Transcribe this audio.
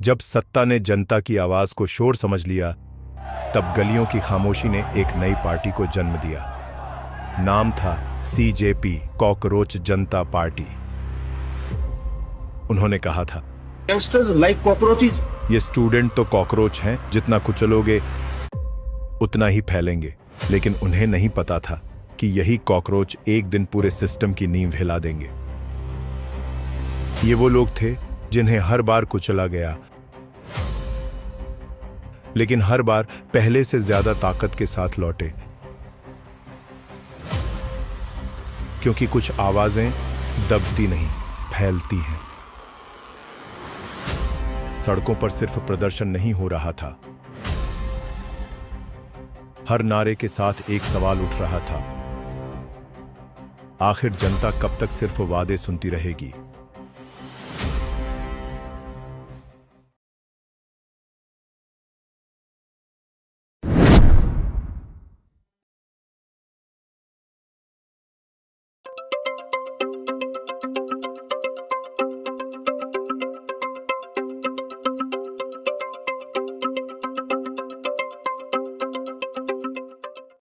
जब सत्ता ने जनता की आवाज को शोर समझ लिया, तब गलियों की खामोशी ने एक नई पार्टी को जन्म दिया। नाम था CJP, कॉकरोच जनता पार्टी। उन्होंने कहा था, Youngsters like cockroaches. ये स्टूडेंट तो कॉकरोच हैं, जितना कुचलोगे उतना ही फैलेंगे। लेकिन उन्हें नहीं पता था कि यही कॉकरोच एक दिन पूरे सिस्टम की नींव हिला देंगे। ये वो लोग थे जिन्हें हर बार कुचला गया, लेकिन हर बार पहले से ज्यादा ताकत के साथ लौटे, क्योंकि कुछ आवाजें दबती नहीं, फैलती हैं। सड़कों पर सिर्फ प्रदर्शन नहीं हो रहा था, हर नारे के साथ एक सवाल उठ रहा था, आखिर जनता कब तक सिर्फ वादे सुनती रहेगी?